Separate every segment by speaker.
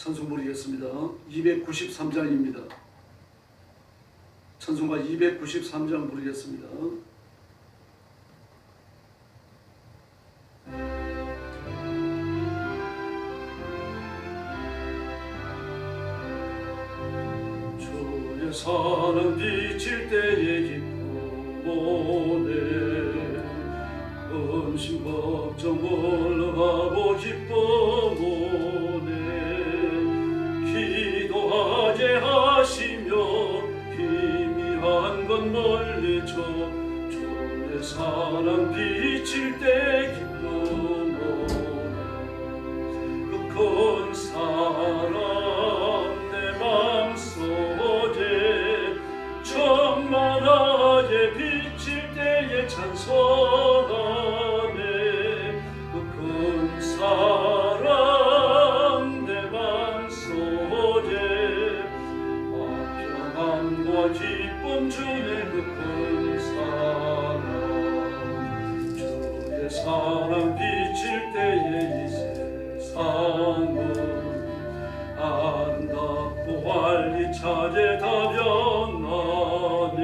Speaker 1: 찬송 부르겠습니다. 293장입니다. 찬송가 293장 부르겠습니다. 주의 사랑 비칠 때에 기쁨오네 근심 걱정 물러가고 기쁨오네 기도하게 하시며 희미한 것 멀리쳐 주의 사랑 비칠 때 기쁨오네 그 큰 사랑 내 맘속에 충만하게 비칠 때에 찬송하네 그 큰 사랑 내 맘속에 평안과 기쁨 주네 그 큰 사랑 주의 사랑 비칠 때에 이 세상은 아름답고 활기차게 다 변하네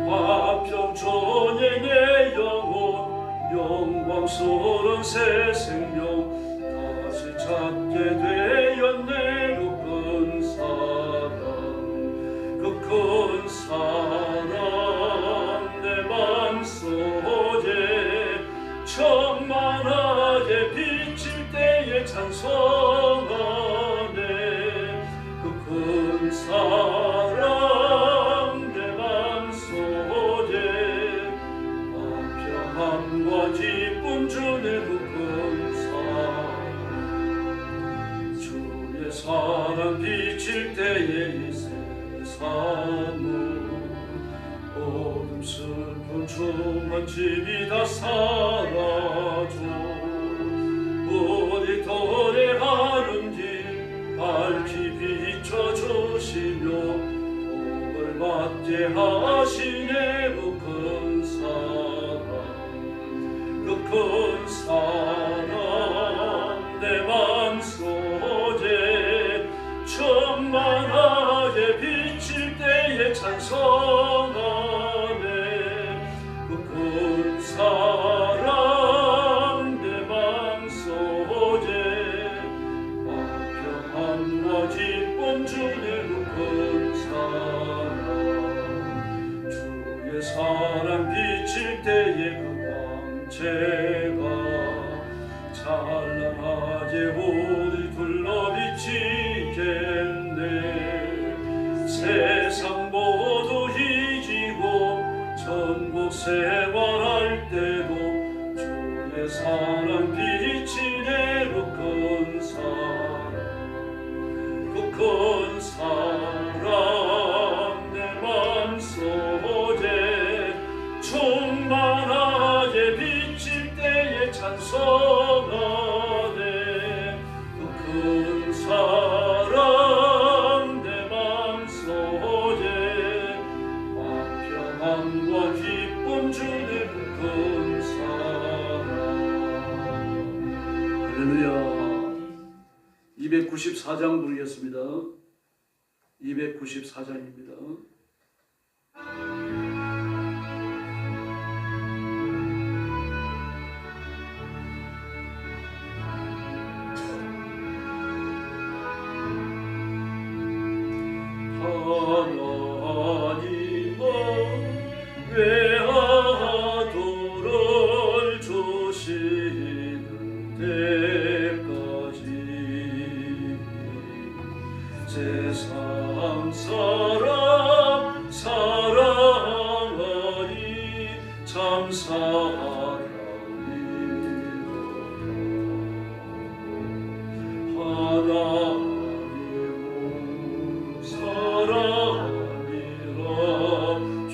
Speaker 1: 화평촌의 내 영혼 영광스러운 새 생명 다시 찾게 되었네 그 큰 사랑 그 큰 사랑 내 맘속에 충만하게 비칠 때에 찬송하네 그 큰 사랑 내 맘속에 평안과 기쁨 주네 그 큰 사랑 주의 사랑 비칠 때에 이 세상은 어둠 슬픈 춤한 집이 다 사라져 우리 도래하는 길 밝히 비춰주시며 복을 받게 하시네 그 큰 사랑 그 큰 사랑 내 맘속에 충만하게 비칠 때에 찬송하네 그 큰 사랑 내 맘속에 평안과 기쁨 주네 그 큰 사랑 주의 사랑 비칠 때에 그 광채가 찬란하게 우리 둘러 비치겠네 세상 모두 이기고 천국 생활할 때도 주의 사랑 비치네 그 큰 사랑 그 큰 사랑 내 맘속에 충만하게 비칠 때에 찬송하네 그 큰 사랑 내 맘속에 평안과 기쁨 주네 그 큰 사랑 할렐루야 294장 부르겠습니다. 294장입니다. 하나님은 외아들을 주시는 때까지 세상 사람 사랑하니 참 사랑이로다 하나님은 사랑이라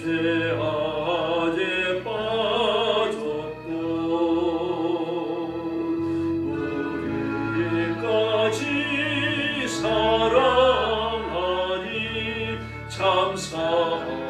Speaker 1: 죄악에 빠졌고 우리까지 사랑하니 참 사랑하니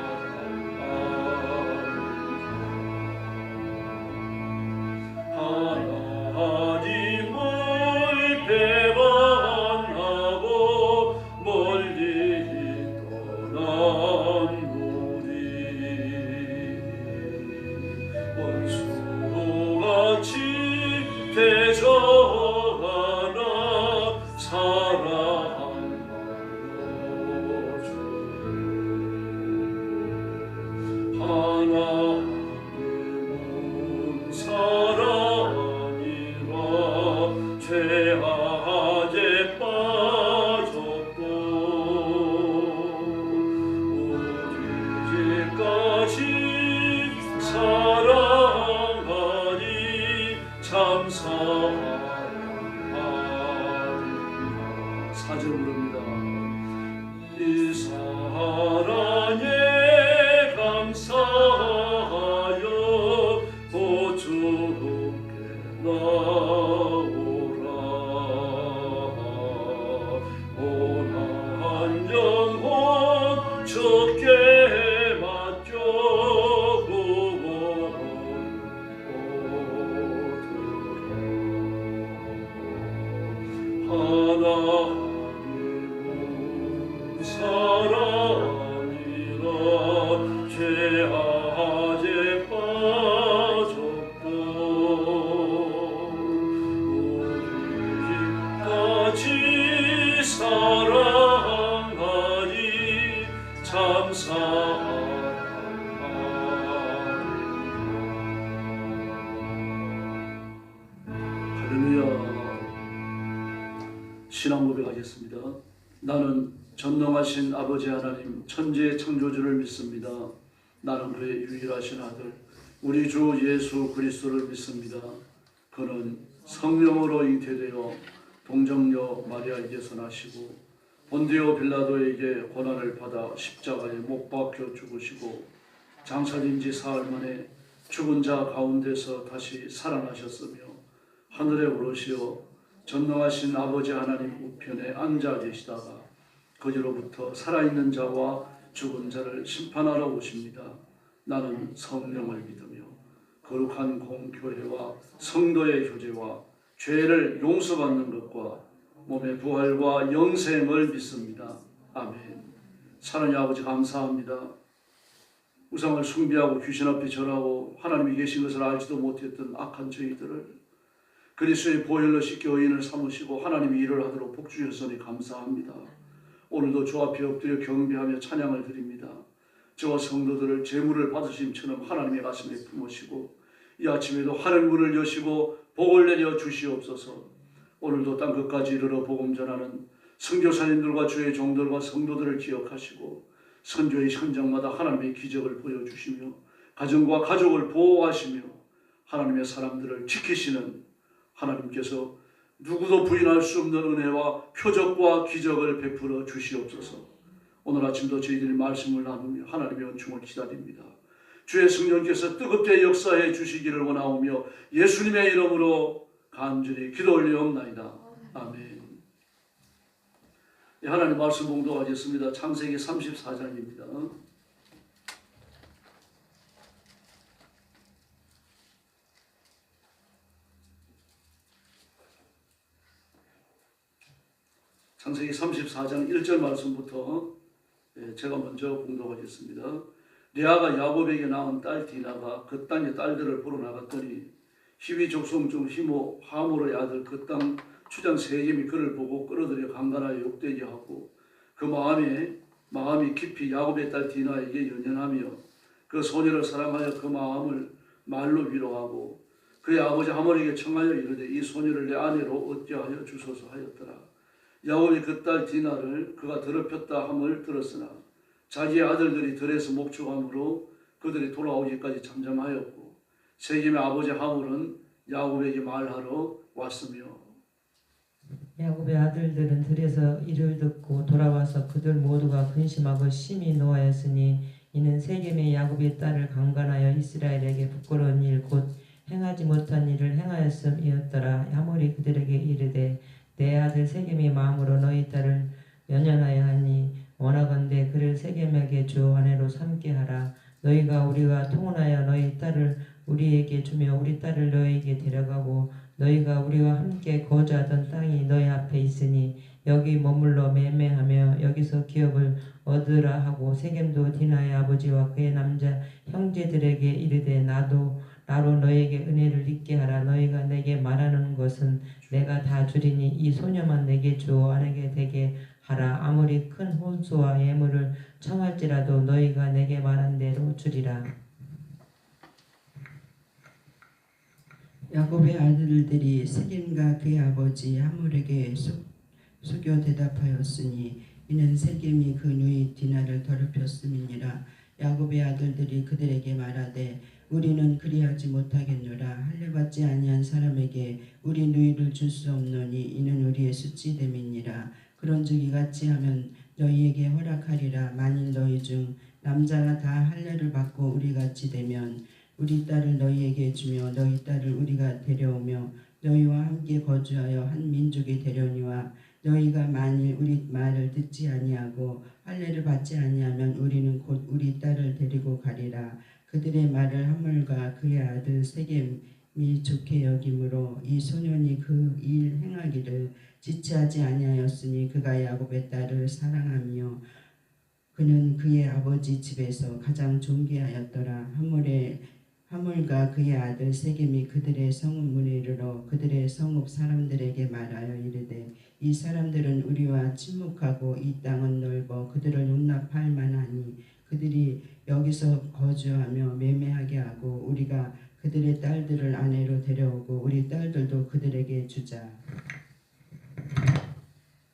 Speaker 1: 이 사랑에 감사하여 오 주께 나오라. 온한 영혼 주께 맡겨 구원을 얻으라. 하나님은 사랑이라 죄악에 빠졌고 우리까지 사랑하니 참 사랑하니. 할렐루야. 신앙 고백하겠습니다. 나는 전능하신 아버지 하나님 천지의 창조주를 믿습니다. 나는 그의 유일하신 아들 우리 주 예수 그리스도를 믿습니다. 그는 성령으로 잉태되어 동정녀 마리아에게서 나시고 본디오 빌라도에게 고난을 받아 십자가에 못 박혀 죽으시고 장사된 지 사흘 만에 죽은 자 가운데서 다시 살아나셨으며 하늘에 오르시어 전능하신 아버지 하나님 우편에 앉아 계시다가 거기로부터 살아있는 자와 죽은 자를 심판하러 오십니다. 나는 성령을 믿으며 거룩한 공교회와 성도의 교제와 죄를 용서받는 것과 몸의 부활과 영생을 믿습니다. 아멘. 사랑의 아버지 감사합니다. 우상을 숭배하고 귀신 앞에 절하고 하나님이 계신 것을 알지도 못했던 악한 저희들을 그리스도의 보혈로 씻겨 의인을 삼으시고 하나님이 일을 하도록 복주셨으니 감사합니다. 오늘도 주 앞에 엎드려 경배하며 찬양을 드립니다. 저와 성도들을 제물을 받으심처럼 하나님의 가슴에 품으시고 이 아침에도 하늘 문을 여시고 복을 내려 주시옵소서. 오늘도 땅 끝까지 이르러 복음 전하는 선교사님들과 주의 종들과 성도들을 기억하시고 선교의 현장마다 하나님의 기적을 보여주시며 가정과 가족을 보호하시며 하나님의 사람들을 지키시는 하나님께서 누구도 부인할 수 없는 은혜와 표적과 기적을 베풀어 주시옵소서. 오늘 아침도 저희들이 말씀을 나누며 하나님의 은총을 기다립니다. 주의 성령께서 뜨겁게 역사해 주시기를 원하오며 예수님의 이름으로 간절히 기도 올리옵나이다. 아멘. 하나님 말씀 봉독하겠습니다. 창세기 34장입니다. 창세기 34장 1절 말씀부터 제가 먼저 봉독하겠습니다. 레아가 야곱에게 낳은 딸 디나가 그 땅의 딸들을 보러 나갔더니 히위 족속 중 히모 하모르의 아들 그 땅 추장 세겜이 그를 보고 끌어들여 강간하여 욕되게 하고 그 마음이 깊이 야곱의 딸 디나에게 연연하며 그 소녀를 사랑하여 그 마음을 말로 위로하고 그의 아버지 하모르에게 청하여 이르되 이 소녀를 내 아내로 얻게 하여 주소서 하였더라. 야곱이 그 딸 디나를 그가 더럽혔다 함을 들었으나 자기의 아들들이 들에서 목축함으로 그들이 돌아오기까지 잠잠하였고 세겜의 아버지 하몰은 야곱에게 말하러 왔으며
Speaker 2: 야곱의 아들들은 들에서 이를 듣고 돌아와서 그들 모두가 근심하고 심히 노하였으니 이는 세겜의 야곱의 딸을 강간하여 이스라엘에게 부끄러운 일 곧 행하지 못한 일을 행하였음이었더라. 하몰이 그들에게 이르되 내 아들 세겜의 마음으로 너희 딸을 연연하여 하니 원하건대 그를 세겜에게 주 아내로 삼게 하라. 너희가 우리가 통혼하여 너희 딸을 우리에게 주며 우리 딸을 너희에게 데려가고 너희가 우리와 함께 거주하던 땅이 너희 앞에 있으니 여기 머물러 매매하며 여기서 기업을 얻으라 하고 세겜도 디나의 아버지와 그의 남자 형제들에게 이르되 나로 너희에게 은혜를 잊게 하라. 너희가 내게 말하는 것은 내가 다 주리니 이 소녀만 내게 주 아내게 되게 하라. 아무리 큰 혼수와 예물을 청할지라도 너희가 내게 말한 대로 주리라.
Speaker 3: 야곱의 아들들이 세겜과 그의 아버지 하몰에게 속여 대답하였으니 이는 세겜이 그 누이 디나를 더럽혔음이니라. 야곱의 아들들이 그들에게 말하되 우리는 그리하지 못하겠노라. 할례받지 아니한 사람에게 우리 누이를 줄 수 없노니 이는 우리의 수치됨이니라. 그런즉 이같이 하면 너희에게 허락하리라. 만일 너희 중 남자가 다 할례를 받고 우리같이 되면 우리 딸을 너희에게 주며 너희 딸을 우리가 데려오며 너희와 함께 거주하여 한 민족이 되려니와 너희가 만일 우리 말을 듣지 아니하고 할례를 받지 아니하면 우리는 곧 우리 딸을 데리고 가리라. 그들의 말을 하물과 그의 아들 세겜이 좋게 여김으로 이 소년이 그 일 행하기를 지체하지 아니하였으니 그가 야곱의 딸을 사랑하며 그는 그의 아버지 집에서 가장 존귀하였더라. 하물과 그의 아들 세겜이 그들의 성읍 문에 이르러 그들의 성읍 사람들에게 말하여 이르되 이 사람들은 우리와 친목하고 이 땅은 넓어 그들을 용납할 만하니 그들이 여기서 거주하며 매매하게 하고 우리가 그들의 딸들을 아내로 데려오고 우리 딸들도 그들에게 주자.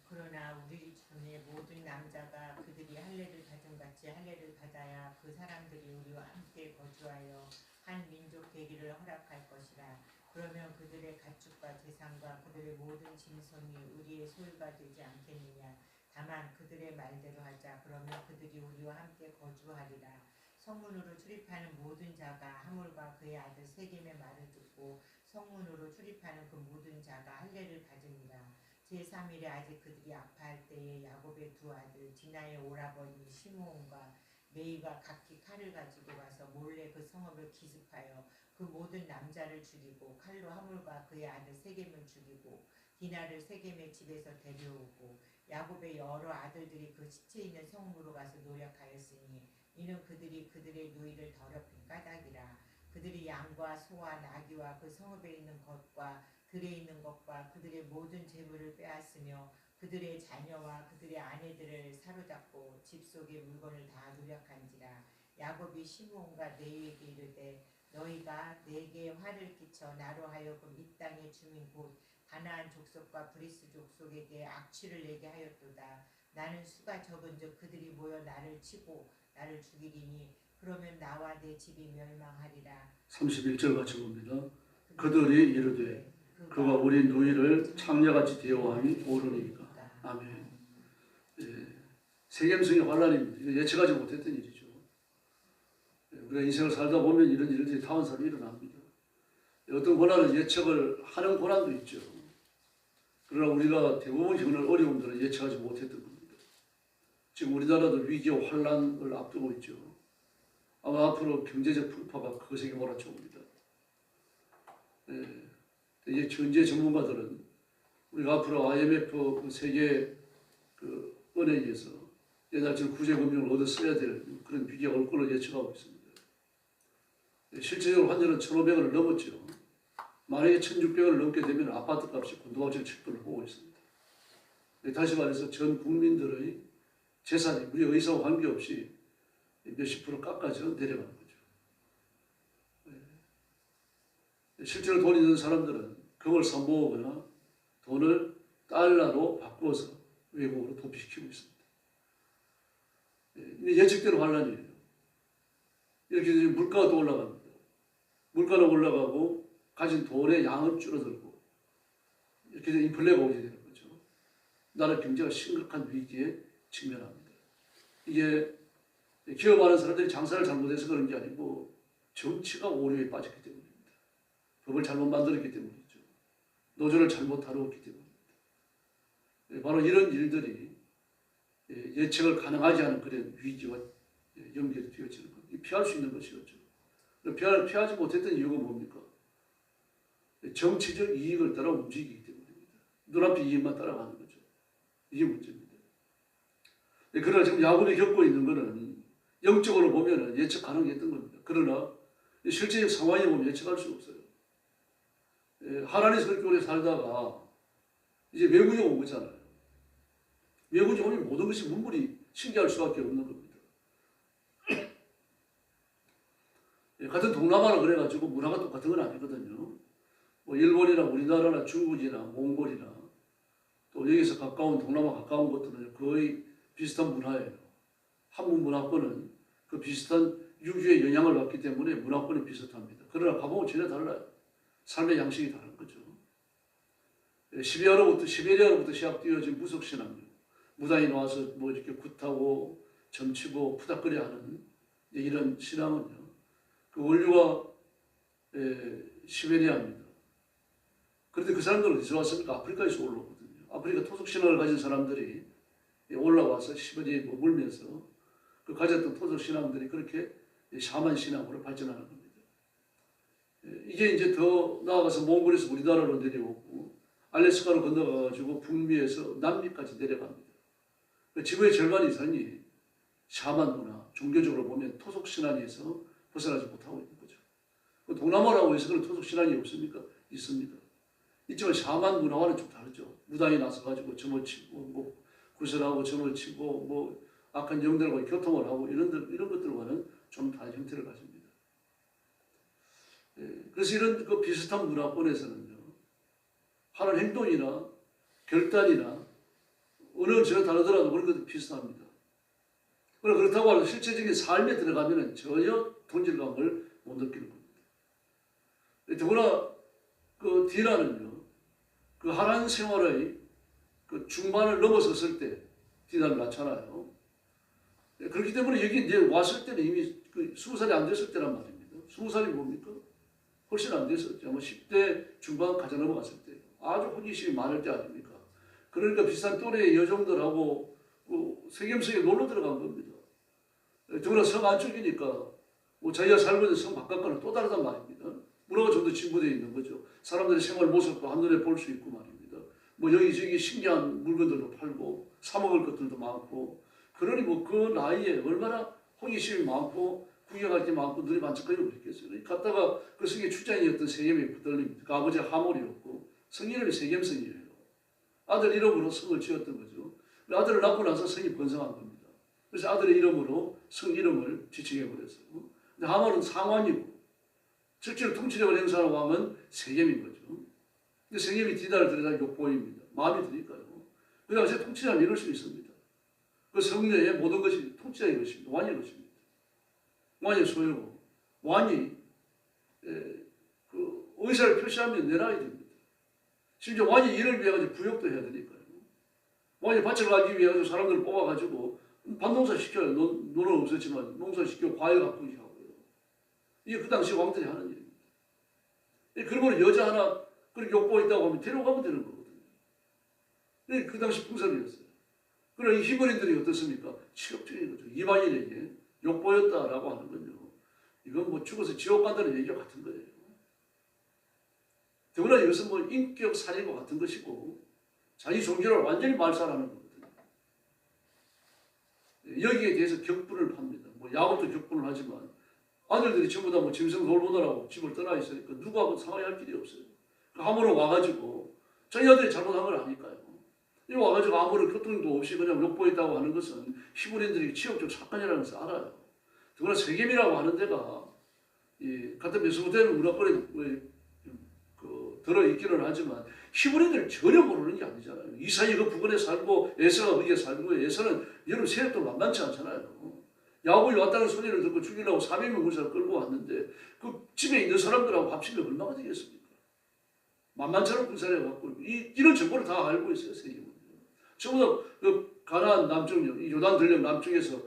Speaker 4: 그러나 우리 중에 모든 남자가 그들이 할례를 가정같이 할례를 받아야 그 사람들이 우리와 함께 거주하여 한 민족 되기를 허락할 것이라. 그러면 그들의 가축과 재산과 그들의 모든 짐승이 우리의 소유가 되지 않겠느냐. 다만 그들의 말대로 하자. 그러면 그들이 우리와 함께 거주하리라. 성문으로 출입하는 모든 자가 하물과 그의 아들 세겜의 말을 듣고 성문으로 출입하는 그 모든 자가 할례를 가지니라. 제3일에 아직 그들이 아파할 때에 야곱의 두 아들 디나의 오라버니 시므온과 메이가 각기 칼을 가지고 가서 몰래 그 성읍을 기습하여 그 모든 남자를 죽이고 칼로 하물과 그의 아들 세겜을 죽이고 디나를 세겜의 집에서 데려오고 야곱의 여러 아들들이 그 시체 있는 성읍으로 가서 노력하였으니 이는 그들이 그들의 누이를 더럽힌 까닭이라. 그들이 양과 소와 나귀와 그 성읍에 있는 것과 들에 있는 것과 그들의 모든 재물을 빼앗으며 그들의 자녀와 그들의 아내들을 사로잡고 집 속의 물건을 다 노력한지라. 야곱이 시므온과 레위에게 이르되 너희가 내게 화를 끼쳐 나로 하여금 이 땅의 주민 곧 가나안 족속과 브리스 족속에게 악취를 내게 하였도다. 나는 수가 적은즉 그들이 모여 나를 치고 나를 죽이리니 그러면 나와 내 집이 멸망하리라.
Speaker 1: 31절 같이 봅니다. 그들이 이르되 그가 우리 누이를 창녀같이 대우함이 옳으니까. 아멘. 예, 세겜성의 환란입니다. 예측하지 못했던 일이죠. 우리가 인생을 살다 보면 이런 일들이 타원사로 일어납니다. 어떤 고난은 예측을 하는 고난도 있죠. 그러나 우리가 대부분 겪는 어려움들은 예측하지 못했던 겁니다. 지금 우리나라도 위기와 환란을 앞두고 있죠. 아마 앞으로 경제적 풍파가 거세게 몰아쳐옵니다. 이제 경제 전문가들은 우리가 앞으로 IMF 세계 그 은행에서 옛날처럼 구제금융을 얻어 써야 될 그런 위기가 올 걸로 예측하고 있습니다. 실제적으로 환율은 1,500원을 넘었죠. 만약에 1,600원을 넘게 되면 아파트 값이 곤두박질 칠 걸로 보고 있습니다. 다시 말해서 전 국민들의 재산이 우리 의사와 관계없이 몇십 프로 깎아져 내려가는 거죠. 실제로 돈 있는 사람들은 그걸 사모으거나 돈을 달러로 바꿔서 외국으로 도피시키고 있습니다. 예측대로 환란이에요. 이렇게 물가가 또 올라갑니다. 물가는 올라가고 가진 돈의 양은 줄어들고 이렇게 인플레가 오게 되는 거죠. 나라 경제가 심각한 위기에 직면합니다. 이게 기업하는 사람들이 장사를 잘못해서 그런 게 아니고 정치가 오류에 빠졌기 때문입니다. 법을 잘못 만들었기 때문이죠. 노조를 잘못 다루었기 때문입니다. 바로 이런 일들이 예측을 가능하지 않은 그런 위기와 연결이 되어지는 겁니다. 피할 수 있는 것이었죠. 피하지 못했던 이유가 뭡니까? 정치적 이익을 따라 움직이기 때문입니다. 눈앞의 이익만 따라가는 거죠. 이게 문제입니다. 그러나 지금 야곱이 겪고 있는 것은 영적으로 보면 예측 가능했던 겁니다. 그러나 실제적 상황에 보면 예측할 수 없어요. 하나님 그렇게 오래 살다가 이제 외국에 온 거잖아요. 외국에 오면 모든 것이 문물이 신기할 수밖에 없는 겁니다. 같은 동남아라 그래가지고 문화가 똑같은 건 아니거든요. 뭐 일본이나 우리나라나 중국이나 몽골이나 또 여기서 가까운 동남아 가까운 것들은 거의 비슷한 문화예요. 한국 문화권은 그 비슷한 유교의 영향을 받기 때문에 문화권이 비슷합니다. 그러나 가보면 전혀 달라요. 삶의 양식이 다른 거죠. 시베리아로부터 시작되어진 무속신앙, 무당이 나와서 뭐 이렇게 굿하고 점치고 푸닥거려 하는 이런 신앙은요, 그 원류가 시베리아입니다. 그런데 그 사람들은 어디서 왔습니까? 아프리카에서 올라오거든요. 아프리카 토속 신앙을 가진 사람들이 올라와서 시베리아에 머물면서 그 가졌던 토속 신앙들이 그렇게 샤만 신앙으로 발전하는 겁니다. 이게 이제 더 나아가서 몽골에서 우리나라로 내려오고 알래스카로 건너가가지고 북미에서 남미까지 내려갑니다. 지구의 절반 이상이 샤만 문화, 종교적으로 보면 토속 신앙에서 벗어나지 못하고 있는 거죠. 동남아라고 해서 그런 토속 신앙이 없습니까? 있습니다. 있지만 샤만 문화와는 좀 다르죠. 무당이 나서가지고 점을 치고 뭐 구슬하고 점을 치고 뭐 악한 영들과 교통을 하고 이런 것들과는 좀 다른 형태를 가집니다. 그래서 이런 그 비슷한 문화권에서는요, 하는 행동이나 결단이나 어느 전혀 다르더라도 그런 것도 비슷합니다. 그러나 그렇다고 해서 실제적인 삶에 들어가면 전혀 동질감을 못 느끼는 겁니다. 더구나 그 디나는요, 그 하란 생활의 그 중반을 넘어섰을 때 디나를 낳잖아요. 그렇기 때문에 여기 이제 왔을 때는 이미 그 20살이 안 됐을 때란 말입니다. 20살이 뭡니까? 훨씬 안 됐었죠. 뭐 10대 중반 가져 넘어갔을 때. 아주 호기심이 많을 때 아닙니까? 그러니까 비슷한 또래의 여종들하고 세겜성에 놀러 들어간 겁니다. 더구나 성 안쪽이니까 뭐 자기가 살고 있는 성 바깥과는 또 다르단 말입니다. 문화가 좀 더 진보되어 있는 거죠. 사람들의 생활 모습도 한눈에 볼 수 있고 말입니다. 뭐 여기저기 신기한 물건들도 팔고 사 먹을 것들도 많고, 그러니 뭐 그 나이에 얼마나 호기심이 많고 구경할 게 많고 눈이 반짝거리고 그랬겠어요. 갔다가 그 성의 출장이었던 세겜이 붙들립니다. 그 아버지가 하몰이었고 성 이름이 세겜성이에요. 아들 이름으로 성을 지었던 거죠. 아들을 낳고 나서 성이 번성한 겁니다. 그래서 아들의 이름으로 성 이름을 지칭해버렸어요. 근데 하몰은 상왕이고 실제로 통치력을 행사하는 왕은 세겜인 거죠. 근데 세겜이 디나를 들여다 욕보입니다. 마음이 드니까요. 그 당시에 통치자는 이럴 수 있습니다. 그 성내의 모든 것이 통치자의 것입니다. 왕의 것입니다. 왕의 소유고 왕이 그 의사를 표시하면 내놔야 됩니다. 심지어 왕이 일을 위해 가지고 부역도 해야 되니까요. 왕이 밭을 가기 위해 가지고 사람들을 뽑아가지고 밭농사 시켜요. 논은 없었지만 농사 시키고 과일 가꾸기 하고요. 이게 그 당시 왕들이 하는 일입니다. 그러면 여자 하나 그렇게 욕보고 있다고 하면 데려가면 되는 거거든요. 그 당시 풍습이었어요. 그러나 이 히브리인들이 어떻습니까? 치욕적인 거죠. 이방인에게 욕보였다라고 하는 건요, 이건 뭐 죽어서 지옥 간다는 얘기와 같은 거예요. 더구나 이것은 뭐 인격 살인과 같은 것이고 자기 종교를 완전히 말살하는 거거든요. 여기에 대해서 격분을 합니다. 뭐 야곱도 격분을 하지만 아들들이 전부 다 뭐 짐승 돌보느라고 집을 떠나 있으니까 누구하고 상의할 길이 없어요. 하모로 와가지고 자기 아들이 잘못한 걸 아니까요. 이 와가지고 아무런 교통도 없이 그냥 욕보했다고 하는 것은 히브리인들이 치욕적 사건이라는 것을 알아요. 더구나 세겜이라고 하는 데가 같은 메소포타미아 문화권에 들어있기는 하지만 히브리인들은 전혀 모르는 게 아니잖아요. 이삭이 그 부근에 살고 에서가 거기에 살고, 에서는 여러분 세력도 만만치 않잖아요. 야곱이 왔다는 소리를 듣고 죽이려고 400명 군사를 끌고 왔는데 그 집에 있는 사람들하고 합치면 얼마가 되겠습니까? 만만치 않은 군사를 해갖고 이런 정보를 다 알고 있어요. 세계는. 전부 다 그 가나안 남쪽, 이 요단 들녘 남쪽에서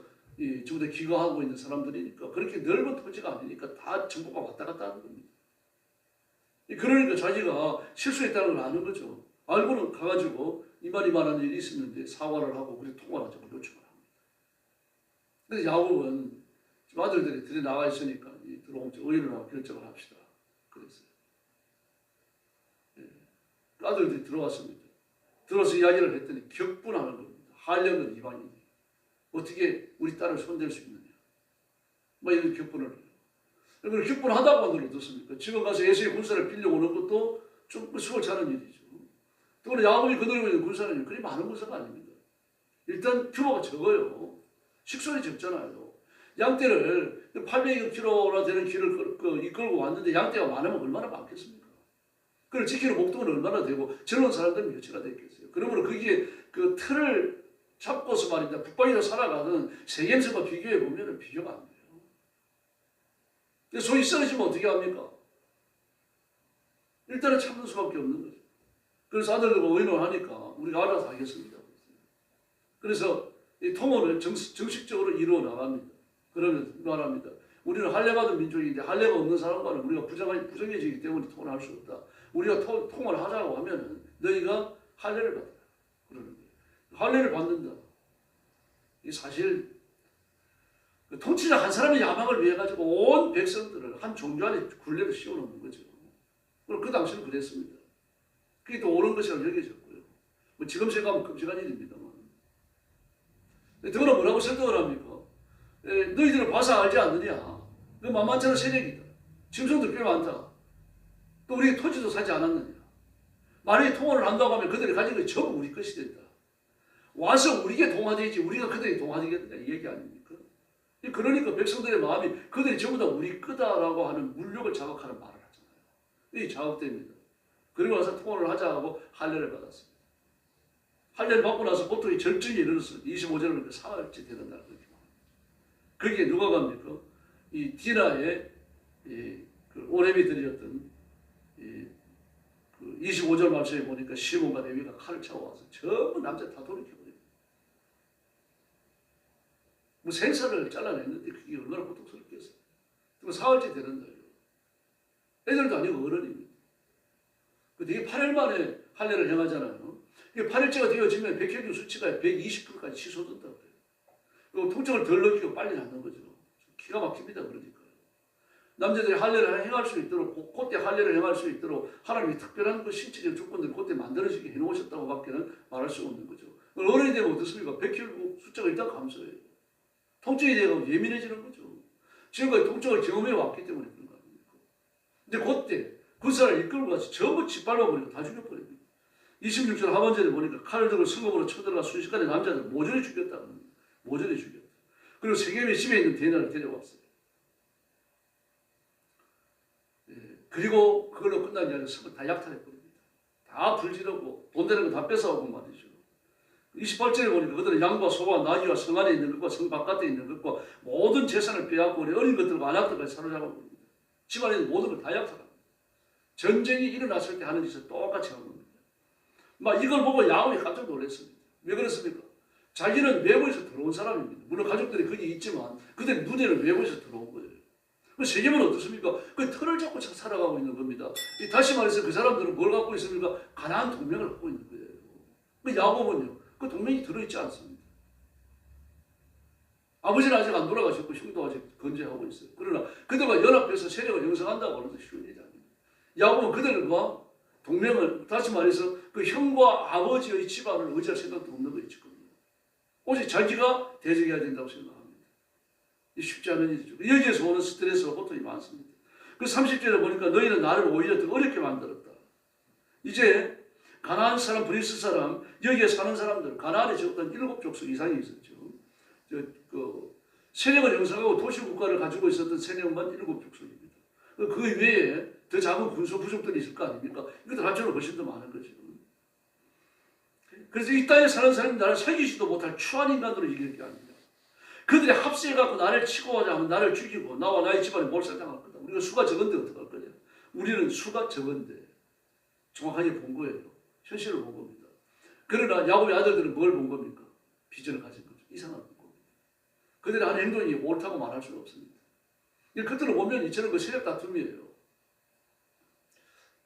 Speaker 1: 전부 다 기거하고 있는 사람들이니까, 그렇게 넓은 토지가 아니니까 다 정보가 왔다 갔다 하는 겁니다. 그러니까 자기가 실수했다는 걸 아는 거죠. 알고는 가가지고 이만한 일이 있었는데 사과를 하고 그리고 통화를 하자고 요청을 합니다. 그래서 야곱은 아들들이 들에 나가 있으니까 들어오면 의논을 하고 결정을 합시다. 그랬어요. 그 아들들이 들어왔습니다. 들어와서 이야기를 했더니 격분하는 겁니다. 한량은 이방인이 어떻게 우리 딸을 손댈 수 있느냐, 뭐 이런 격분을 해요. 그걸 격분하다고 하는 걸 어떻습니까? 지금 가서 에서의 군사를 빌려오는 것도 좀 수월찮은 일이죠. 또 야곱이 거느리고 있는 군사는 그리 많은 군사가 아닙니다. 일단 규모가 적어요. 식선이 적잖아요. 양떼를 800km나 되는 길을 이끌고 왔는데 양떼가 많으면 얼마나 많겠습니까? 그걸 지키는 목동은 얼마나 되고 젊은 사람들은 몇이나 됐겠어요. 그러므로 거기에 그 틀을 잡고서 말입니다. 북방에서 살아가는 세겜성과 비교해 보면 비교가 안 돼요. 속이 썩어지면 어떻게 합니까? 일단은 참는 수밖에 없는 거죠. 그래서 아들들과 의논하니까 우리가 알아서 하겠습니다. 그래서 이 통혼을 정식적으로 이루어 나갑니다. 그러면 말합니다. 우리는 할례받은 민족인데 할례가 없는 사람과는 우리가 부정해지기 때문에 통혼할 수 없다. 우리가 통혼을 하자고 하면은 너희가 할례를 받아라. 그러는 거예요. 할례를 받는다. 이 사실 통치자 한 사람의 야망을 위해 가지고 온 백성들을 한 종교 안에 굴레를 씌워놓는 거죠. 그럼 그 당시는 그랬습니다. 그게 또 옳은 것이라고 여겨졌고요. 뭐 지금 생각하면 끔찍한 일입니다만. 더구나 뭐라고 설득을 합니까? 너희들은 봐서 알지 않느냐? 그 만만치 않은 세력이다. 짐승도 꽤 많다. 또 우리 토지도 사지 않았느냐? 만약에 통혼을 한다고 하면 그들이 가진 것이 전부 우리 것이 된다. 와서 우리에게 동화되지 우리가 그들에게 동화되겠느냐 이 얘기 아닙니까? 그러니까 백성들의 마음이 그들이 전부 다 우리 거다라고 하는 물욕을 자극하는 말을 하잖아요. 이 자극됩니다. 그리고 나서 통혼을 하자 하고 할례를 받았습니다. 할례를 받고 나서 보통 이 절정에 이르렀어요. 25절은 사흘째 되는 날 그렇게 말합니다. 거기에 누가 갑니까? 이 디나의 그 오렘이 드렸던 그 25절 말씀에 보니까 시몬과 레위가 칼을 차와서 전부 남자 다 돌이켜버립니다. 뭐 생사를 잘라냈는데 그게 얼마나 고통스럽겠어요. 그리고 사흘째 되는 날이에요. 애들도 아니고 어른입니다. 되게 8일 만에 할례를 행하잖아요. 이게 8일째가 되어지면 백혈류 수치가 120%까지 치솟는다고 그래요. 그리고 통증을 덜 느끼고 빨리 낫는 거죠. 기가 막힙니다. 그러니까요. 남자들이 할례를 행할 수 있도록 그때 할례를 행할 수 있도록 하나님이 특별한 그 신체적 조건들을 그때 만들어지게 해놓으셨다고 밖에는 말할 수 없는 거죠. 어른이 되면 어떻습니까? 백혈류 숫자가 일단 감소해요. 통증이 되고 예민해지는 거죠. 지금까지 통증을 경험해 왔기 때문에 그런 거 아닙니까? 근데 그때 그 사람을 이끌고 가서 전부 짓밟아버리고 다 죽여버립니다. 26절 하반절에 보니까 칼을 들고 성읍으로 쳐들어가 순식간에 남자들 모조리 죽였다. 모조리 죽였다. 그리고 세겜의 집에 있는 대나를 데려왔어요. 그리고 그걸로 끝난 게 아니라 성을 다 약탈해버립니다. 다 불지르고 돈 되는 거 다 뺏어오고 말이죠. 28절에 보니까 그들은 양과 소와 나귀와 성 안에 있는 것과 성 바깥에 있는 것과 모든 재산을 빼앗고 우리 어린 것들과 안악들까지 사로잡아버립니다. 집안에 있는 모든 걸 다 약탈합니다. 전쟁이 일어났을 때 하는 짓을 똑같이 하는 겁니다. 막 이걸 보고 야곱이 깜짝 놀랐습니다. 왜 그랬습니까? 자기는 외부에서 들어온 사람입니다. 물론 가족들이 거기 있지만 그들의 눈에는 외부에서 들어온 거예요. 그 세겜은 어떻습니까? 그 틀을 잡고 살아가고 있는 겁니다. 다시 말해서 그 사람들은 뭘 갖고 있습니까? 가나안 동맹을 갖고 있는 거예요. 그 야곱은요, 그 동맹이 들어있지 않습니다. 아버지는 아직 안 돌아가셨고 형도 아직 건재하고 있어요. 그러나 그들과 연합해서 세력을 형성한다고 하는 것도 쉬운 일이 아닙니다. 야곱은 그들과 동맹을 다시 말해서 그 형과 아버지의 집안을 의지할 생각도 없는 거예요. 지금. 오직 자기가 대적해야 된다고 생각합니다. 쉽지 않은 일이죠. 여기에서 오는 스트레스와 고통이 많습니다. 그 30절에 보니까 너희는 나를 오히려 더 어렵게 만들었다. 이제 가나안 사람, 브리스 사람, 여기에 사는 사람들, 가나안에 적었던 7족속 이상이 있었죠. 세력을 형성하고 도시국가를 가지고 있었던 세력만 7족속입니다. 그 외에 더 작은 군소 부족들이 있을 거 아닙니까? 이것들 합쳐도 훨씬 더 많은 거죠. 그래서 이 땅에 사는 사람이 나를 살기지도 못할 추한 인간으로 이길 게 아닙니다. 그들이 합세해갖고 나를 치고 하자 하면 나를 죽이고 나와 나의 집안에 몰살당할 거다. 우리가 수가 적은데 어떡할 거냐. 우리는 수가 적은데 정확하게 본 거예요. 현실을 본 겁니다. 그러나 야곱의 아들들은 뭘 본 겁니까? 비전을 가진 거죠. 이상한 겁니다. 그들의 한 행동이 옳다고 말할 수는 없습니다. 겉으로 보면 이처럼 그 세력 다툼이에요.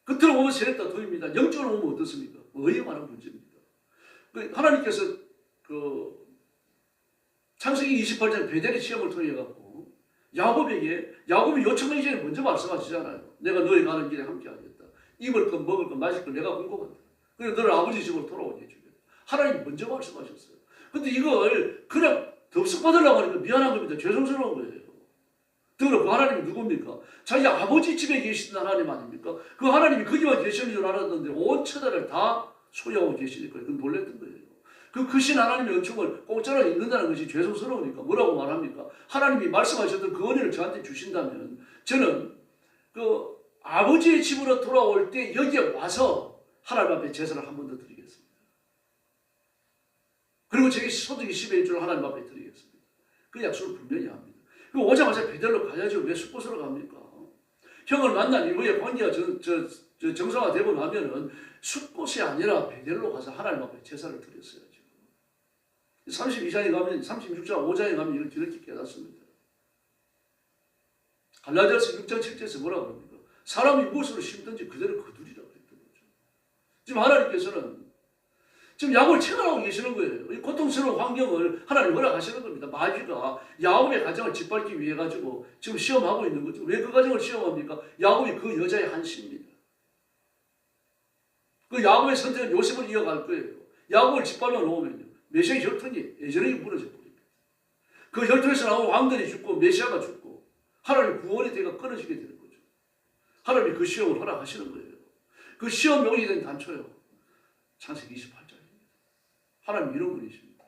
Speaker 1: 겉으로 보면 세력 다툼입니다. 영적으로 보면 어떻습니까? 의형하는 문제입니다. 하나님께서 창세기 28장 베델의 시험을 통해 갖고 야곱이 요청하기 전에 먼저 말씀하시잖아요. 내가 너희 가는 길에 함께 하겠다. 입을 것, 먹을 것, 마실 것 내가 공급한다. 그래서 너를 아버지 집으로 돌아오게 해주겠다. 하나님 먼저 말씀하셨어요. 근데 이걸 그냥 덥석 받으려고 하니까 미안한 겁니다. 죄송스러운 거예요. 더불어 그 하나님이 누굽니까? 자기 아버지 집에 계신 하나님 아닙니까? 그 하나님이 거기만 계시는 줄 알았는데 온 천하를 다 소유하고 계시니까 그건 놀랬던 거예요. 그 크신 하나님의 은총을 공짜로 읽는다는 것이 죄송스러우니까 뭐라고 말합니까? 하나님이 말씀하셨던 그 은혜를 저한테 주신다면 저는 그 아버지의 집으로 돌아올 때 여기에 와서 하나님 앞에 제사를 한 번 더 드리겠습니다. 그리고 제 소득이 10의 1조를 하나님 앞에 드리겠습니다. 그 약속을 분명히 합니다. 그리고 오자마자 베델로 가야죠. 왜 숫곳으로 갑니까? 형을 만난 이후에 관계가 정상화되고 나면은 숫곳이 아니라 베델로 가서 하나님 앞에 제사를 드렸어야죠. 32장에 가면 36장 5장에 가면 이걸 이렇게 깨닫습니다. 갈라디아서 6장 7절에서 뭐라고 합니까? 사람이 무엇으로 심든지 그대로 거두리라 그랬던 거죠. 지금 하나님께서는 지금 야곱을 체험하고 계시는 거예요. 이 고통스러운 환경을 하나님 허락하시는 겁니다. 마귀가 야곱의 가정을 짓밟기 위해 가지고 지금 시험하고 있는 거죠. 왜 그 가정을 시험합니까? 야곱이 그 여자의 한시입니다. 그 야곱의 선택은 요셉을 이어갈 거예요. 야곱을 짓밟아 놓으면요, 메시아의 혈통이 예전에 무너져 버립니다. 그 혈통에서 나온 왕들이 죽고 메시아가 죽고 하나님의 구원의 대가 끊어지게 되는 거죠. 하나님이 그 시험을 허락하시는 거예요. 그 시험 용이 된 단초요, 창세기 28장입니다. 하나님 이런 분이십니다.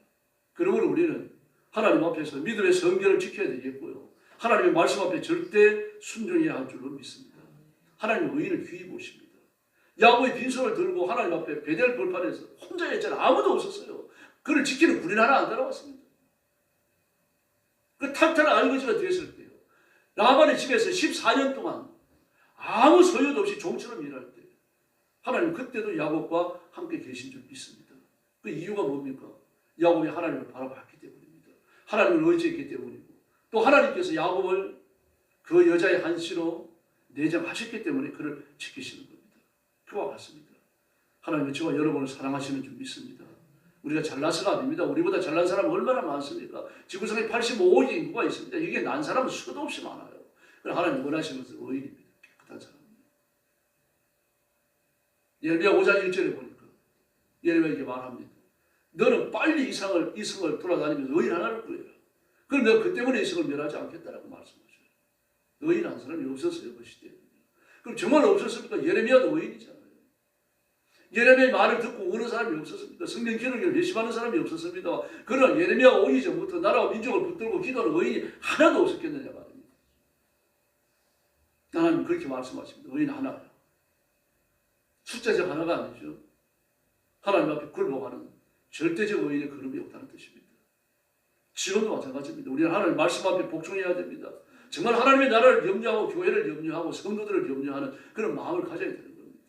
Speaker 1: 그러므로 우리는 하나님 앞에서 믿음의 성결을 지켜야 되겠고요, 하나님의 말씀 앞에 절대 순종해야 할 줄로 믿습니다. 하나님의 의인을 귀히 보십니다. 야곱이 빈손을 들고 하나님 앞에 베델 벌판에서 혼자였잖아요. 아무도 없었어요. 그를 지키는 군인 하나 안 따라왔습니다. 그 탁탁한 알거지가 되었을 때요, 라반의 집에서 14년 동안 아무 소유도 없이 종처럼 일할 때 하나님 그때도 야곱과 함께 계신 줄 믿습니다. 그 이유가 뭡니까? 야곱이 하나님을 바라봤기 때문입니다. 하나님을 의지했기 때문이고, 또 하나님께서 야곱을 그 여자의 한시로 내정하셨기 때문에 그를 지키시는 겁니다. 그와 같습니다. 하나님은 저와 여러분을 사랑하시는 줄 믿습니다. 우리가 잘나서가 아닙니다. 우리보다 잘난 사람은 얼마나 많습니까? 지구상에 85억의 인구가 있습니다. 이게 난 사람은 수도 없이 많아요. 그러나 하나님 원하시는 것은 의인입니다. 깨끗한 사람입니다. 예레미야 5장 1절에 보니까 예레미야에게 말합니다. 너는 빨리 이 성을 돌아다니면서 의인 하나를 구해라. 그럼 내가 그 때문에 이 성을 멸하지 않겠다라고 말씀하셔요. 의인한 사람이 없었어요, 그 시대에. 그럼 정말 없었습니까? 예레미야도 의인이잖아요. 예레미야의 말을 듣고 어느 사람이 없었습니까? 성경 기록을 회심하는 사람이 없었습니다. 그러나 예레미야가 오기 전부터 나라와 민족을 붙들고 기도하는 의인이 하나도 없었겠느냐 말입니다. 하나님 그렇게 말씀하십니다. 의인 하나요. 숫자적 하나가 아니죠. 하나님 앞에 굴복하는 절대적 의인의 그름이 없다는 뜻입니다. 지금도 마찬가지입니다. 우리는 하나님 말씀 앞에 복종해야 됩니다. 정말 하나님의 나라를 염려하고 교회를 염려하고 성도들을 염려하는 그런 마음을 가져야 되는 겁니다.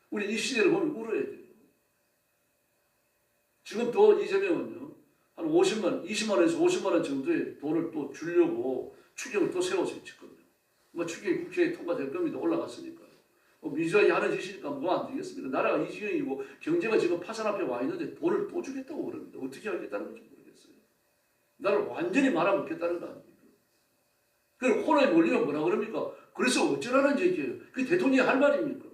Speaker 1: 우리 이 시대를 보면 울어야 돼요. 지금 또 이재명은요, 한 20만 원에서 50만 원 정도의 돈을 또 주려고 추경을 또 세워서 있거든요. 뭐 추경이 국회에 통과될 겁니다. 올라갔으니까요. 민주당이 하는 짓이니까 뭐 안 되겠습니까? 나라가 이 지경이고 경제가 지금 파산 앞에 와 있는데 돈을 또 주겠다고 그럽니다. 어떻게 하겠다는 건지 모르겠어요. 나를 완전히 말아먹겠다는 거 아닙니까? 그리고 코로나에 몰리면 뭐라 그럽니까? 그래서 어쩌라는 얘기예요. 그게 대통령이 할 말입니까?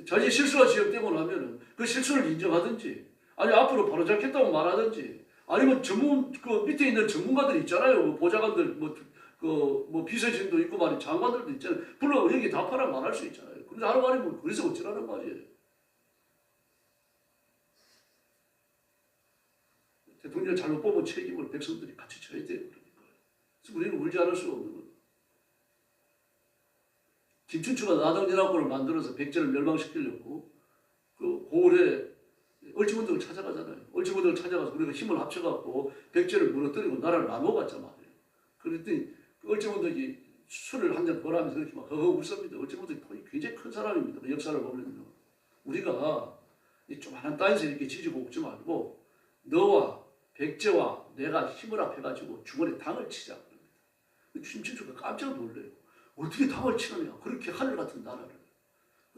Speaker 1: 자기 실수가 지적되고 나면은 그 실수를 인정하든지, 아니 앞으로 바로잡겠다고 말하든지, 아니면 그 밑에 있는 전문가들 있잖아요. 뭐 보좌관들, 뭐 비서진도 있고 말이 장관들도 있잖아요. 불러 여기 답하라 말할 수 있잖아요. 그런데 하는 말이 뭐 그래서 어쩌라는 말이에요. 대통령 잘못 보면 책임을 백성들이 같이 져야 돼요. 그래서 우리는 울지 않을 수가 없는 거예요. 김춘추가 나당연합군을 만들어서 백제를 멸망시키려고 그 고을에 얼지문덕을 찾아가잖아요. 얼지문덕을 찾아가서 우리가 힘을 합쳐갖고 백제를 무너뜨리고 나라를 나눠갔단 말이에요. 그랬더니 그 얼지문덕이 술을 한 잔 벌하면서 그렇게 막 허허 웃습니다. 얼지문덕이 통이 굉장히 큰 사람입니다. 그 역사를 보면요. 우리가 이 조그마한 땅에서 이렇게 지지고 먹지 말고 너와 백제와 내가 힘을 합해가지고 중원에 당을 치자. 그럽니다. 김춘추가 깜짝 놀래요. 어떻게 당을 치느냐. 그렇게 하늘 같은 나라를.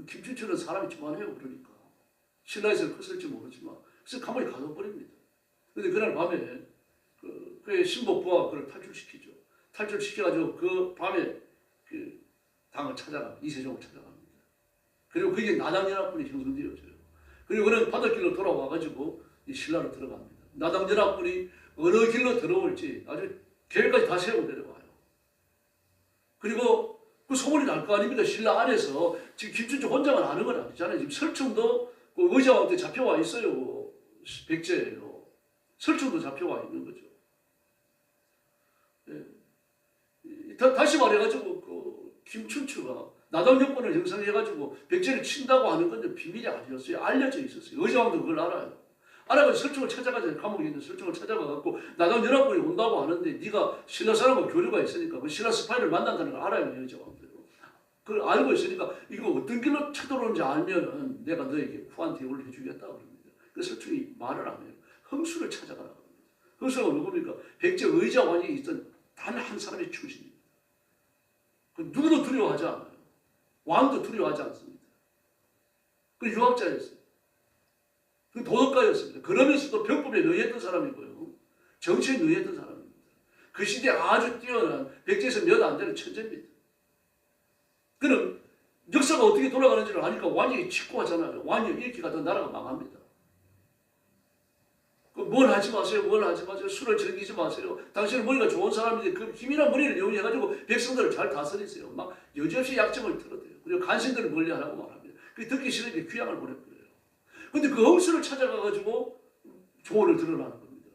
Speaker 1: 김춘추는 사람이 좋아해요. 그러니까. 신라에서 컸을지 모르지만. 그래서 가만히 가둬버립니다. 그런데 그날 밤에 그의 신복부가 그를 탈출시키죠. 탈출시켜가지고 그 밤에 그 당을 찾아가, 이세종을 찾아갑니다. 그리고 그게 나당연합군이 형성되어져요. 그리고 그는 바닷길로 돌아와가지고 이 신라로 들어갑니다. 나당연합군이 어느 길로 들어올지 아주 계획까지 다 세우고 내려와요. 그리고 그 소문이 날 거 아닙니까? 신라 안에서 지금 김춘추 혼자만 아는 건 아니잖아요. 지금 설충도 그 의자왕한테 잡혀와 있어요. 백제예요. 설충도 잡혀와 있는 거죠. 예. 다시 말해가지고 그 김춘추가 나당연권을 형성해가지고 백제를 친다고 하는 건 비밀이 아니었어요. 알려져 있었어요. 의자왕도 그걸 알아요. 알아가지고 설충을 찾아가잖아요. 감옥에 있는 설충을 찾아가갖고 나당연합군이 온다고 하는데 네가 신라 사람과 교류가 있으니까 그 신라 스파이를 만난다는 걸 알아요. 의자왕도. 그걸 알고 있으니까 이거 어떤 길로 쳐들어오는지 알면은 내가 너에게 후한 대우를 해주겠다 그럽니다. 그 설중이 말을 안 해요. 흥수를 찾아가라. 흥수가 누굽니까? 백제 의자 왕이 있던 단 한 사람의 출신입니다. 그 누구도 두려워하지 않아요. 왕도 두려워하지 않습니다. 그 유학자였어요. 그 도덕가였습니다. 그러면서도 병법에 의했던 사람이고요. 정치에 의했던 사람입니다. 그 시대에 아주 뛰어난 백제에서 몇 안 되는 천재입니다. 그는 역사가 어떻게 돌아가는지를 아니까 왕이 직고하잖아요. 왕이 이렇게 가던 나라가 망합니다. 뭘 하지 마세요. 뭘 하지 마세요. 술을 즐기지 마세요. 당신은 머리가 좋은 사람인데 그 힘이나 머리를 이용해가지고 백성들을 잘 다스리세요. 막 여지없이 약점을 틀어대요. 그리고 간신들을 멀리하라고 말합니다. 그 듣기 싫으니까 귀양을 보냈거예요. 근데 그 홍수를 찾아가가지고 조언을 들으라는 겁니다.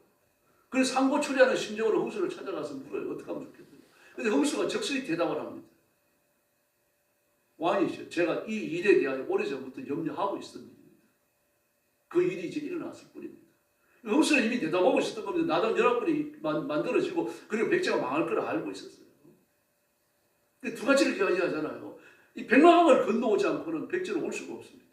Speaker 1: 그래서 상고초리하는 심정으로 홍수를 찾아가서 물어요. 어떻게 하면 좋겠어요. 근데 홍수가 적설히 대답을 합니다. 왕이죠. 제가 이 일에 대하여 오래전부터 염려하고 있었던 일입니다. 그 일이 이제 일어났을 뿐입니다. 홍수는 이미 내다보고 있었던 겁니다. 나단 연합군이 만들어지고 그리고 백제가 망할 걸 알고 있었어요. 근데 두 가지를 이야기하잖아요. 이 백마강을 건너오지 않고는 백제로 올 수가 없습니다.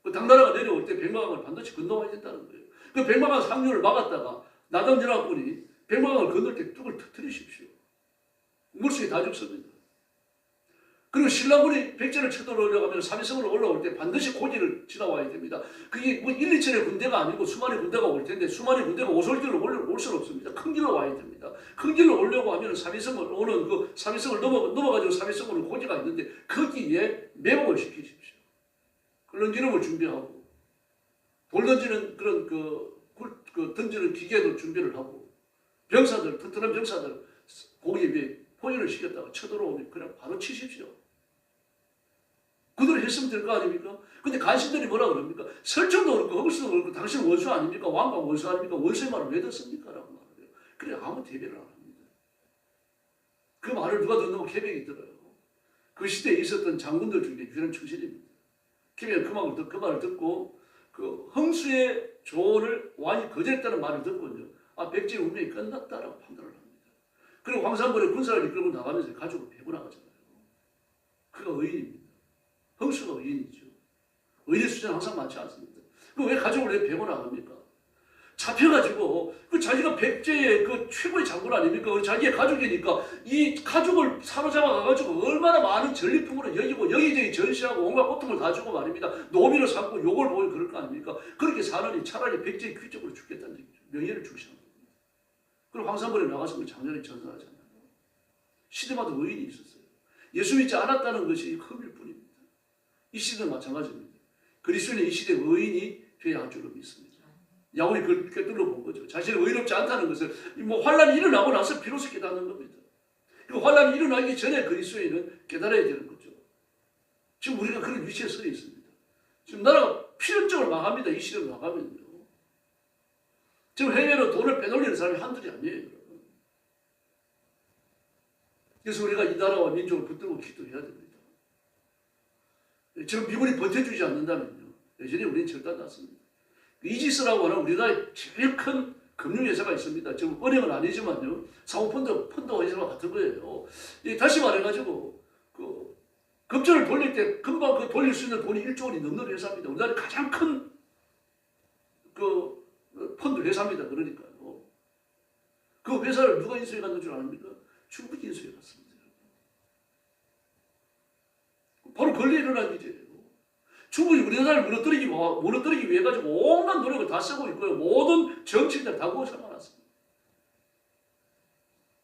Speaker 1: 그 당나라가 내려올 때 백마강을 반드시 건너와야 된다는 거예요. 그 백마강 상류를 막았다가 나단 연합군이 백마강을 건널 때 뚝을 터뜨리십시오. 물속에 다 죽습니다. 그리고 신라군이 백제를 쳐들어오려고 하면 사비성으로 올라올 때 반드시 고지를 지나와야 됩니다. 그게 뭐 1, 2천의 군대가 아니고 수많은 군대가 올 텐데 수많은 군대가 오솔길로 올 수는 없습니다. 큰 길로 와야 됩니다. 큰 길로 오려고 하면 사비성을 오는 그 사비성을 넘어가지고 사비성으로 고지가 있는데 거기에 매복을 시키십시오. 그런 기름을 준비하고 돌 던지는 그런 그 던지는 기계도 준비를 하고 병사들 튼튼한 병사들 거기에 위에 포위를 시켰다가 쳐들어오면 그냥 바로 치십시오. 그대로 했으면 될 거 아닙니까? 근데 간신들이 뭐라 그럽니까? 설정도 그렇고 허구수도 그렇고 당신은 원수 아닙니까? 왕과 원수 아닙니까? 원수의 말을 왜 듣습니까? 라고 말해요. 그래 아무 대변을 안 합니다. 그 말을 누가 듣는고 계백이 들어요. 그 시대에 있었던 장군들 중에 유일한 충신입니다. 계백은 그 말을 듣고 그 흥수의 조언을 왕이 거절했다는 말을 듣고요. 아 백제의 운명이 끝났다라고 판단을 합니다. 그리고 황산벌에 군사를 이끌고 나가면서 가족을 베고 나가잖아요. 그가 의인입니다. 흥수가 의인이죠. 의인의 수준은 항상 많지 않습니다. 왜 가족을 왜 베고 나갑니까? 잡혀가지고 그 자기가 백제의 그 최고의 장군 아닙니까? 자기의 가족이니까 이 가족을 사로잡아 가가지고 얼마나 많은 전리품으로 여기고 여기저기 전시하고 온갖 고통을 다 주고 말입니다. 노비를 삼고 욕을 보고 그럴 거 아닙니까? 그렇게 사느니 차라리 백제의 귀족으로 죽겠다는 얘기죠. 명예를 주시는 겁니다. 그리고 황산벌에 나가서 장렬히 전선하잖아요. 시대마다 의인이 있었어요. 예수 믿지 않았다는 것이 흠일 뿐입니다. 이 시대는 마찬가지입니다. 그리스도인은 이 시대의 의인이 되어야 할 줄로 믿습니다. 야곱이 그걸 꿰뚫어 본 거죠. 자신은 의롭지 않다는 것을 뭐 환란이 일어나고 나서 비로소 깨닫는 겁니다. 그 환란이 일어나기 전에 그리스도인은 깨달아야 되는 거죠. 지금 우리가 그런 위치에 서 있습니다. 지금 나라가 필연적으로 망합니다. 이 시대로 나가면요. 지금 해외로 돈을 빼돌리는 사람이 한둘이 아니에요. 여러분. 그래서 우리가 이 나라와 민족을 붙들고 기도해야 됩니다. 지금 미군이 버텨주지 않는다면요. 여전히 우리는 절단났습니다. 이지스라고 하는 우리나라의 제일 큰 금융회사가 있습니다. 지금 은행은 아니지만요. 사모펀드 회사와 같은 거예요. 다시 말해가지고 그 급전을 돌릴 때 금방 그 돌릴 수 있는 돈이 1조 원이 넘는 회사입니다. 우리나라의 가장 큰 그 펀드 회사입니다. 그러니까요. 그 회사를 누가 인수해 갔는 줄 아십니까? 중국이 인수해 갔습니다. 바로 권리에 일어난 일이에요. 중국이 우리나라를 무너뜨리기 위해 가지고 온갖 노력을 다 쓰고 있고요. 모든 정치인들 다 그거 상관없습니다.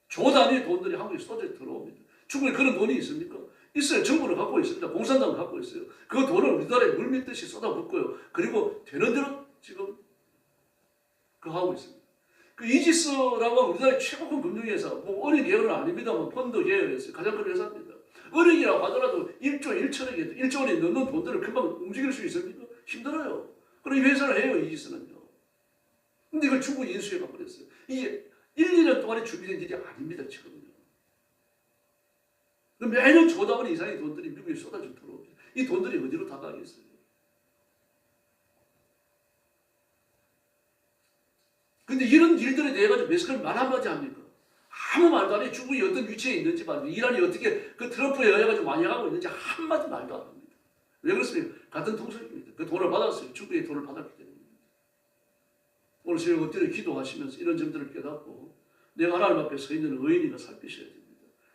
Speaker 1: 조 단위의 돈들이 한국에 쏟아 들어옵니다. 중국에 그런 돈이 있습니까? 있어요. 정부는 갖고 있습니다. 공산당은 갖고 있어요. 그 돈을 우리나라에 물밀듯이 쏟아붓고요. 그리고 되는 대로 지금 하고 있습니다. 그 이지스라고 우리나라의 최고 큰 금융회사, 뭐 은행 계열은 아닙니다만 펀드 계열에서 가장 큰 회사입니다. 은행이라고 하더라도 1조 원이 넘는 돈들을 금방 움직일 수 있습니까? 힘들어요. 그럼 이 회사를 해요, 이지스는요. 근데 이걸 중국이 인수해가 버렸어요. 이게 1, 2년 동안에 준비된 일이 아닙니다, 지금요. 매년 조다원 이상의 돈들이 미국에 쏟아져 들어옵니다. 이 돈들이 어디로 다 가겠어요? 근데 이런 일들에 대해 가지고 메스크는 말 한마디 합니까? 아무 말도 안 해. 중국이 어떤 위치에 있는지 말도, 이란이 어떻게 그 트럼프에 의해 가지고 완영하고 있는지 한마디 말도 안 합니다. 왜 그렇습니까? 같은 통속입니다. 그 돈을 받았어요. 중국의 돈을 받았기 때문입니다. 오늘 새벽 엎드려 기도하시면서 이런 점들을 깨닫고 내가 하나님 앞에 서 있는 의인이가 살피셔야 됩니다.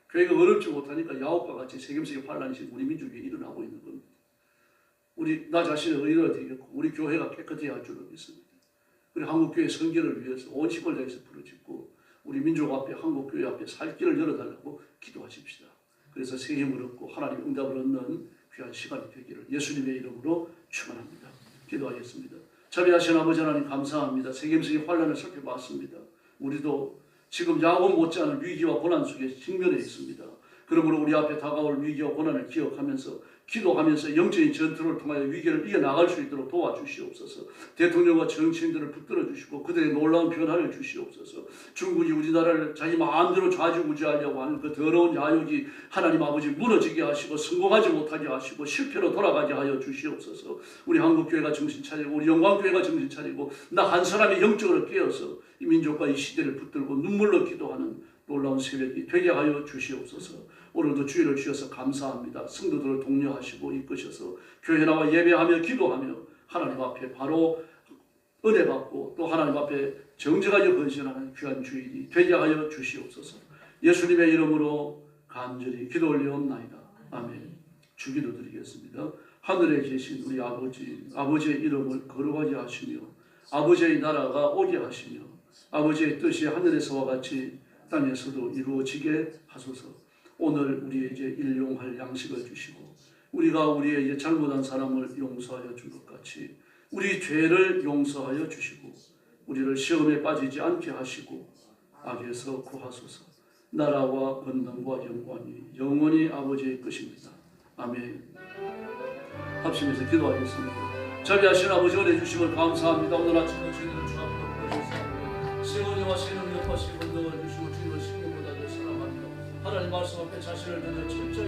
Speaker 1: 교회가 어렵지 못하니까 야곱과 같이 세겜sek의 환란이 지금 우리 민족 위에 일어나고 있는 겁니다. 나 자신의 의인으로 되겠고 우리 교회가 깨끗해야 할 줄로 믿습니다. 그리고 한국교회 선교를 위해서 온 힘을 다해서 부르짖고 우리 민족 앞에 한국교회 앞에 살 길을 열어달라고 기도하십시다. 그래서 새 힘을 얻고 하나님 응답을 얻는 귀한 시간이 되기를 예수님의 이름으로 축원합니다. 기도하겠습니다. 자비하신 아버지 하나님 감사합니다. 세겜sek의 환란을 살펴봤습니다. 우리도 지금 야곱 못지않은 위기와 고난 속에 직면해 있습니다. 그러므로 우리 앞에 다가올 위기와 고난을 기억하면서 기도하면서 영적인 전투를 통하여 위기를 이겨나갈 수 있도록 도와주시옵소서. 대통령과 정치인들을 붙들어 주시고 그들의 놀라운 변화를 주시옵소서. 중국이 우리나라를 자기 마음대로 좌지우지하려고 하는 그 더러운 야욕이 하나님 아버지 무너지게 하시고 성공하지 못하게 하시고 실패로 돌아가게 하여 주시옵소서. 우리 한국교회가 정신 차리고 우리 영광교회가 정신 차리고 나 한 사람이 영적으로 깨어서 이 민족과 이 시대를 붙들고 눈물로 기도하는 놀라운 새벽이 되게 하여 주시옵소서. 오늘도 주의를 주셔서 감사합니다. 성도들을 독려하시고 이끄셔서 교회 나와 예배하며 기도하며 하나님 앞에 바로 은혜 받고 또 하나님 앞에 정직하여 헌신하는 귀한 주일이 되게 하여 주시옵소서. 예수님의 이름으로 간절히 기도 올리옵나이다. 아멘. 주기도 드리겠습니다. 하늘에 계신 우리 아버지의 이름을 거룩하게 하시며 아버지의 나라가 오게 하시며 아버지의 뜻이 하늘에서와 같이 땅에서도 이루어지게 하소서. 오늘 우리에게 일용할 양식을 주시고 우리가 우리에게 잘못한 사람을 용서하여 준 것 같이 우리 죄를 용서하여 주시고 우리를 시험에 빠지지 않게 하시고 악에서 구하소서. 나라와 권능과 영광이 영원히 아버지의 것입니다. 아멘. 합심해서 기도하겠습니다. 자비하신 아버지 은혜 주심을 감사합니다. 오늘 아침도 주님을 주 앞으로 보내주시옵고 시온이와 시는 여파 시온등을 주시고 주님을 신경보다 더 사랑하며 하나님 말씀 앞에 자신을 드려 철저히